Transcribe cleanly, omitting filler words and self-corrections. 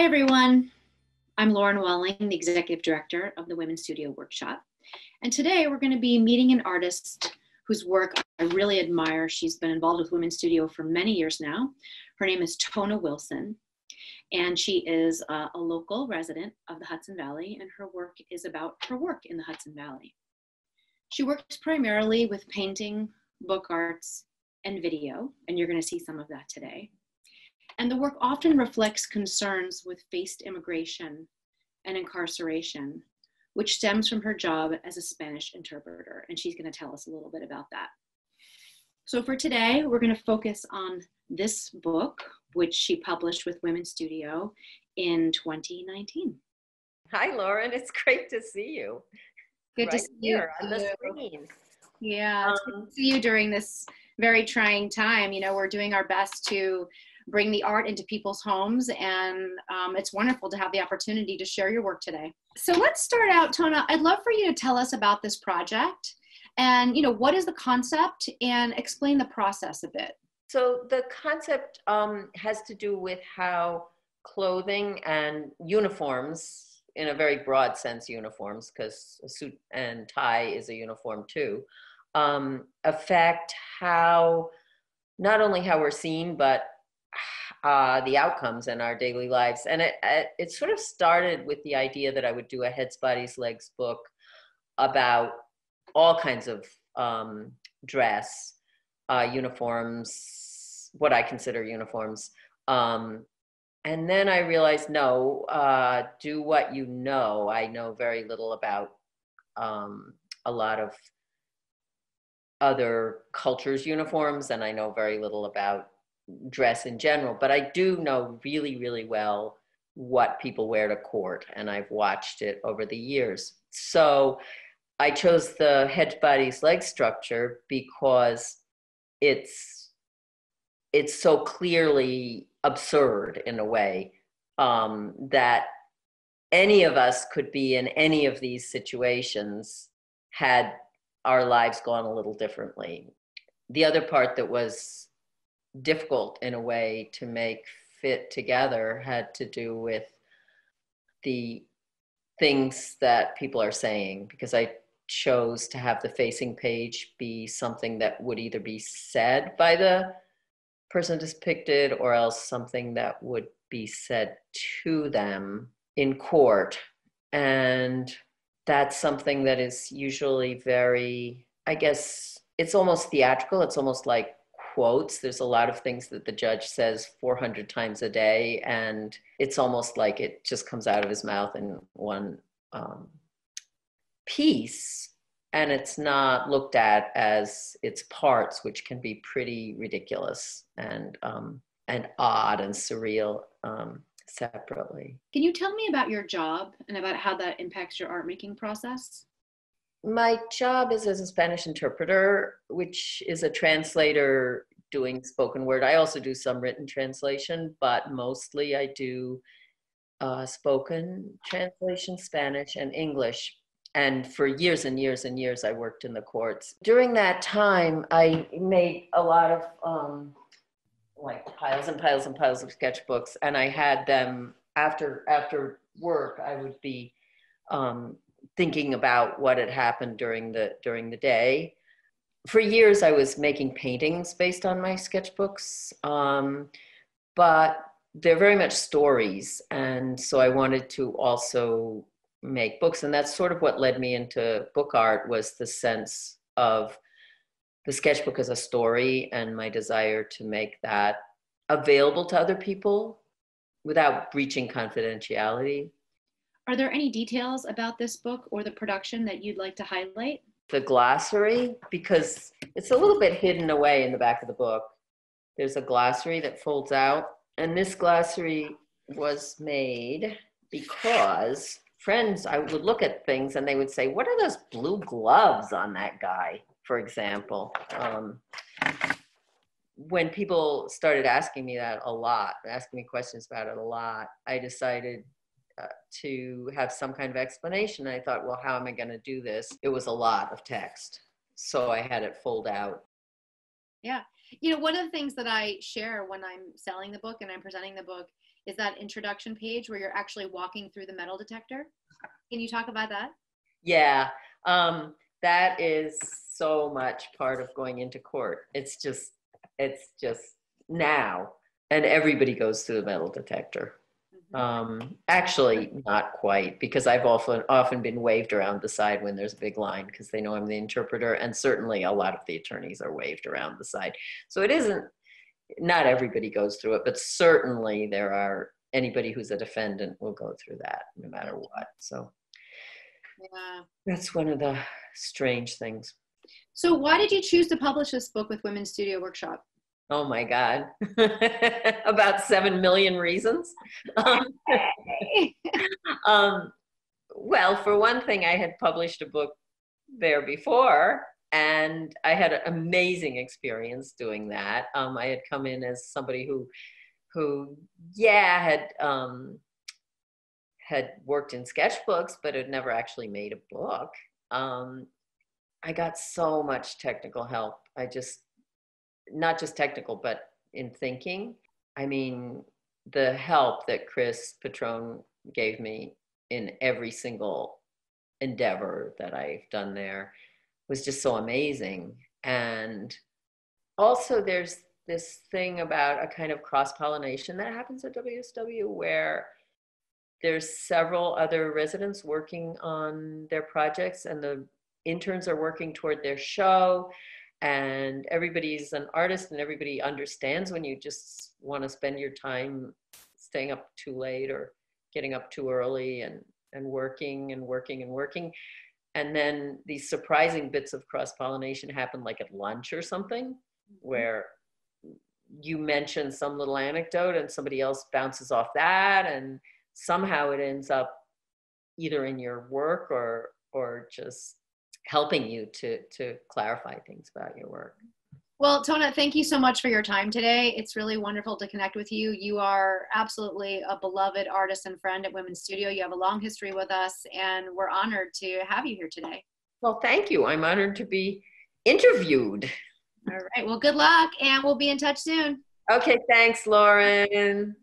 Hi, everyone. I'm Lauren Welling, the Executive Director of the Women's Studio Workshop. And today we're going to be meeting an artist whose work I really admire. She's been involved with Women's Studio for many years now. Her name is Tona Wilson, and she is a local resident of the Hudson Valley, and her work is about her work in the Hudson Valley. She works primarily with painting, book arts, and video, and you're going to see some of that today. And the work often reflects concerns with faced immigration and incarceration, which stems from her job as a Spanish interpreter. And she's going to tell us a little bit about that. So for today, we're going to focus on this book, which she published with Women's Studio in 2019. Hi, Lauren. It's great to see you. Good to see you on the screen. Yeah, it's good to see you during this very trying time. You know, we're doing our best to bring the art into people's homes, and it's wonderful to have the opportunity to share your work today. So let's start out, Tona. I'd love for you to tell us about this project and, you know, what is the concept, and explain the process a bit. So the concept has to do with how clothing and uniforms, in a very broad sense uniforms, because a suit and tie is a uniform too, affect how, not only how we're seen, but the outcomes in our daily lives. And it sort of started with the idea that I would do a Heads, Bodies, Legs book about all kinds of dress, uniforms, what I consider uniforms. And then I realized, no, do what you know. I know very little about a lot of other cultures' uniforms, and I know very little about dress in general, but I do know really, really well what people wear to court, and I've watched it over the years. So I chose the Head, Bodies, Legs structure because it's so clearly absurd in a way that any of us could be in any of these situations had our lives gone a little differently. The other part that was difficult in a way to make fit together had to do with the things that people are saying, because I chose to have the facing page be something that would either be said by the person depicted or else something that would be said to them in court. And that's something that is usually very, I guess, it's almost theatrical. It's almost like quotes. There's a lot of things that the judge says 400 times a day, and it's almost like it just comes out of his mouth in one piece, and it's not looked at as its parts, which can be pretty ridiculous and odd and surreal separately. Can you tell me about your job and about how that impacts your art making process? My job is as a Spanish interpreter, which is a translator doing spoken word. I also do some written translation, but mostly I do spoken translation, Spanish and English. And for years and years and years, I worked in the courts. During that time, I made a lot of like piles and piles and piles of sketchbooks, and I had them after work. I would be thinking about what had happened during the day. For years, I was making paintings based on my sketchbooks, but they're very much stories, and so I wanted to also make books, and that's sort of what led me into book art, was the sense of the sketchbook as a story and my desire to make that available to other people without breaching confidentiality. Are there any details about this book or the production that you'd like to highlight? The glossary, because it's a little bit hidden away in the back of the book. There's a glossary that folds out, and this glossary was made because friends, I would look at things and they would say, what are those blue gloves on that guy, for example? When people started asking me that a lot, asking me questions about it a lot, I decided to have some kind of explanation. I thought, well, how am I going to do this? It was a lot of text, so I had it fold out. Yeah, You know, one of the things that I share when I'm selling the book and I'm presenting the book is that introduction page where you're actually walking through the metal detector. Can you talk about that? Yeah, that is so much part of going into court. It's just now, and everybody goes through the metal detector. Actually, not quite, because I've often been waved around the side when there's a big line because they know I'm the interpreter, and certainly a lot of the attorneys are waved around the side. So it isn't, not everybody goes through it, but certainly there are, anybody who's a defendant will go through that no matter what. So Yeah. that's one of the strange things. So why did you choose to publish this book with Women's Studio Workshop? Oh my God. About 7 million reasons. Well, for one thing, I had published a book there before, and I had an amazing experience doing that. I had come in as somebody who had worked in sketchbooks, but had never actually made a book. I got so much technical help. Not just technical, but in thinking. I mean, the help that Chris Patrone gave me in every single endeavor that I've done there was just so amazing. And also there's this thing about a kind of cross-pollination that happens at WSW where there's several other residents working on their projects, and the interns are working toward their show, and everybody's an artist, and everybody understands when you just want to spend your time staying up too late or getting up too early and working and working and working. And then these surprising bits of cross-pollination happen, like at lunch or something, where you mention some little anecdote and somebody else bounces off that, and somehow it ends up either in your work or just helping you to clarify things about your work. Well, Tona, thank you so much for your time today. It's really wonderful to connect with you. You are absolutely a beloved artist and friend at Women's Studio. You have a long history with us, and we're honored to have you here today. Well, thank you. I'm honored to be interviewed. All right. Well, good luck, and we'll be in touch soon. Okay, thanks, Lauren.